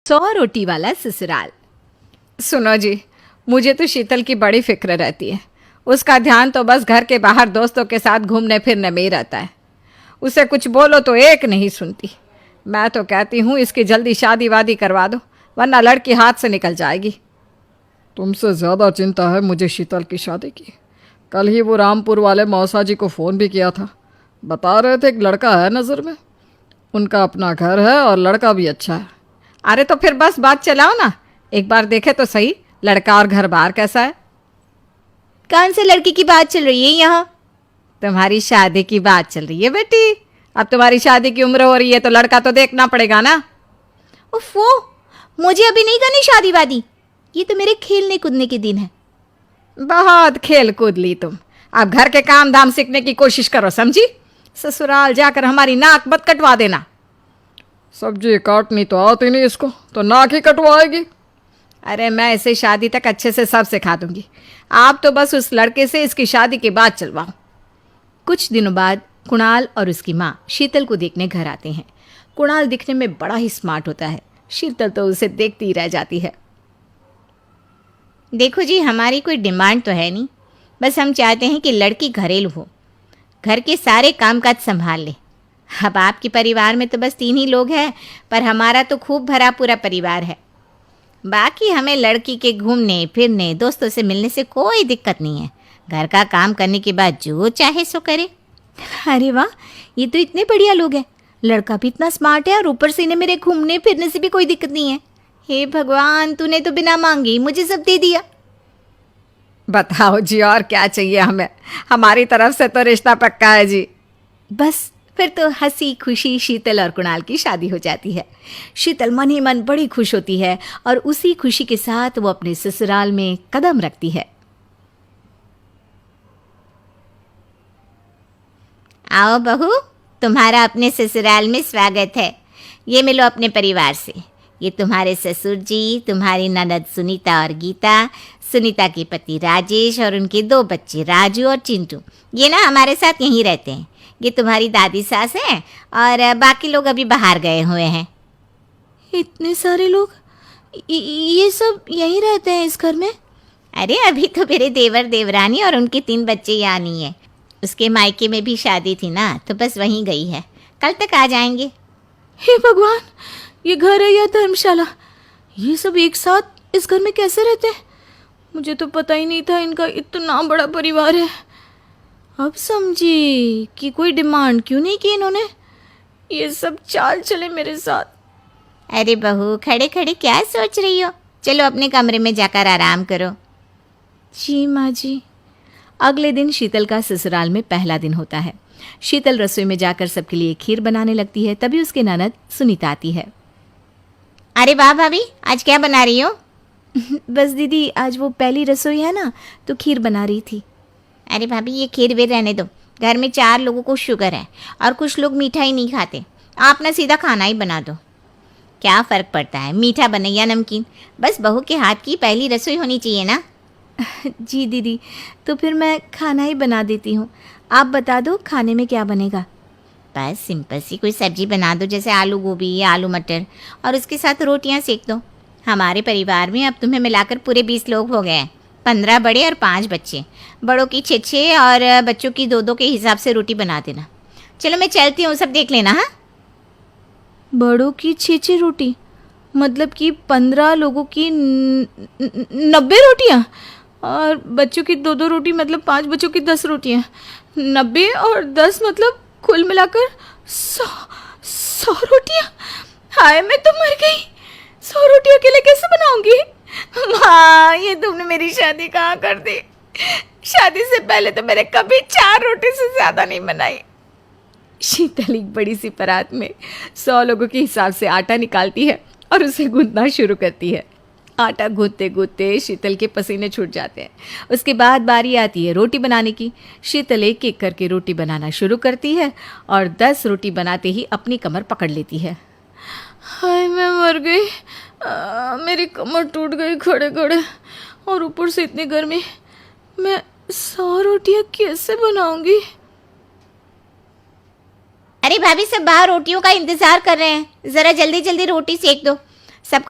100 रोटी वाला ससुराल। सुनो जी, मुझे तो शीतल की बड़ी फिक्र रहती है। उसका ध्यान तो बस घर के बाहर दोस्तों के साथ घूमने फिरने में ही रहता है। उसे कुछ बोलो तो एक नहीं सुनती। मैं तो कहती हूँ इसकी जल्दी शादी वादी करवा दो, वरना लड़की हाथ से निकल जाएगी। तुमसे ज़्यादा चिंता है मुझे शीतल की शादी की। कल ही वो रामपुर वाले मौसा जी को फ़ोन भी किया था। बता रहे थे एक लड़का है नज़र में। उनका अपना घर है और लड़का भी अच्छा है। अरे तो फिर बस बात चलाओ ना, एक बार देखे तो सही लड़का और घर बार कैसा है। कौन से लड़की की बात चल रही है यहाँ? तुम्हारी शादी की बात चल रही है बेटी। अब तुम्हारी शादी की उम्र हो रही है तो लड़का तो देखना पड़ेगा ना। उफ़ो, मुझे अभी नहीं करनी शादी वादी। ये तो मेरे खेलने कूदने के दिन है। बहुत खेल कूद ली तुम। अब घर के काम धाम सीखने की कोशिश करो, समझी? ससुराल जाकर हमारी नाक मत कटवा देना। सब्जी काटनी तो आती नहीं इसको, तो नाक ही कटवाएगी। अरे मैं इसे शादी तक अच्छे से सब सिखा दूंगी। आप तो बस उस लड़के से इसकी शादी के बाद चलवाओ। कुछ दिनों बाद कुणाल और उसकी माँ शीतल को देखने घर आते हैं। कुणाल दिखने में बड़ा ही स्मार्ट होता है। शीतल तो उसे देखती ही रह जाती है। देखो जी, हमारी कोई डिमांड तो है नहीं, बस हम चाहते हैं कि लड़की घरेलू हो, घर के सारे कामकाज संभाल ले। अब आपके परिवार में तो बस 3 ही लोग हैं, पर हमारा तो खूब भरा पूरा परिवार है। बाकी हमें लड़की के घूमने फिरने दोस्तों से मिलने से कोई दिक्कत नहीं है। घर का काम करने के बाद जो चाहे सो करे। अरे वाह, ये तो इतने बढ़िया लोग हैं। लड़का भी इतना स्मार्ट है और ऊपर से इन्हें मेरे घूमने फिरने से भी कोई दिक्कत नहीं है। हे भगवान, तूने तो बिना मांगे ही मुझे सब दे दिया। बताओ जी, और क्या चाहिए हमें? हमारी तरफ से तो रिश्ता पक्का है जी। बस फिर तो हंसी खुशी शीतल और कुणाल की शादी हो जाती है। शीतल मन ही मन बड़ी खुश होती है और उसी खुशी के साथ वो अपने ससुराल में कदम रखती है। आओ बहू, तुम्हारा अपने ससुराल में स्वागत है। ये मिलो अपने परिवार से। ये तुम्हारे ससुर जी, तुम्हारी ननद सुनीता और गीता, सुनीता के पति राजेश और उनके 2 बच्चे राजू और चिंटू। ये ना हमारे साथ यहीं रहते हैं। ये तुम्हारी दादी सास है और बाकी लोग अभी बाहर गए हुए हैं। इतने सारे लोग, ये सब यहीं रहते हैं इस घर में? अरे अभी तो मेरे देवर देवरानी और उनके 3 बच्चे यहाँ नहीं है। उसके मायके में भी शादी थी ना, तो बस वहीं गई है। कल तक आ जाएंगे। हे भगवान, ये घर है या धर्मशाला? ये सब एक साथ इस घर में कैसे रहते हैं? मुझे तो पता ही नहीं था इनका इतना बड़ा परिवार है। अब समझी कि कोई डिमांड क्यों नहीं की इन्होंने। ये सब चाल चले मेरे साथ। अरे बहू, खड़े खड़े क्या सोच रही हो? चलो अपने कमरे में जाकर आराम करो। जी माँ जी। अगले दिन शीतल का ससुराल में पहला दिन होता है। शीतल रसोई में जाकर सबके लिए खीर बनाने लगती है। तभी उसके ननद सुनीता आती है। अरे वाह भाभी, आज क्या बना रही हो? बस दीदी, आज वो पहली रसोई है ना, तो खीर बना रही थी। अरे भाभी, ये खीर वीर रहने दो। घर में 4 लोगों को शुगर है और कुछ लोग मीठा ही नहीं खाते। आप ना सीधा खाना ही बना दो। क्या फ़र्क पड़ता है, मीठा बने या नमकीन? बस बहू के हाथ की पहली रसोई होनी चाहिए ना। जी दीदी, तो फिर मैं खाना ही बना देती हूँ। आप बता दो खाने में क्या बनेगा? बस सिंपल सी कोई सब्जी बना दो, जैसे आलू गोभी या आलू मटर, और उसके साथ रोटियां सेक दो। हमारे परिवार में अब तुम्हें मिलाकर पूरे 20 लोग हो गए हैं। 15 बड़े और 5 बच्चे। बड़ों की 6 और बच्चों की 2 के हिसाब से रोटी बना देना। चलो मैं चलती हूँ, सब देख लेना। हाँ, बड़ों की 6 रोटी मतलब कि 15 लोगों की 90 रोटियाँ, और बच्चों की 2 रोटी मतलब 5 बच्चों की 10 रोटियाँ। 90 और 10 मतलब कुल मिलाकर 100 रोटियाँ। हाय, मैं तो मर गई। 100 रोटी अकेले कैसे बनाऊंगी? माँ, ये तुमने मेरी शादी कहाँ कर दी? शादी से पहले तो मैंने कभी 4 रोटी से ज़्यादा नहीं बनाई। शीतल एक बड़ी सी परात में 100 लोगों के हिसाब से आटा निकालती है और उसे गूंथना शुरू करती है। आटा गूंथते गूंथते शीतल के पसीने छूट जाते हैं। उसके बाद बारी आती है रोटी बनाने की। शीतल एक एक करके रोटी बनाना शुरू करती है और 10 रोटी बनाते ही अपनी कमर पकड़ लेती है। हाय, मैं मर गई। मेरी कमर टूट गई खड़े खड़े, और ऊपर से इतनी गर्मी। मैं 100 रोटियाँ कैसे बनाऊंगी? अरे भाभी, सब बाहर रोटियों का इंतजार कर रहे हैं। ज़रा जल्दी जल्दी रोटी सेक दो।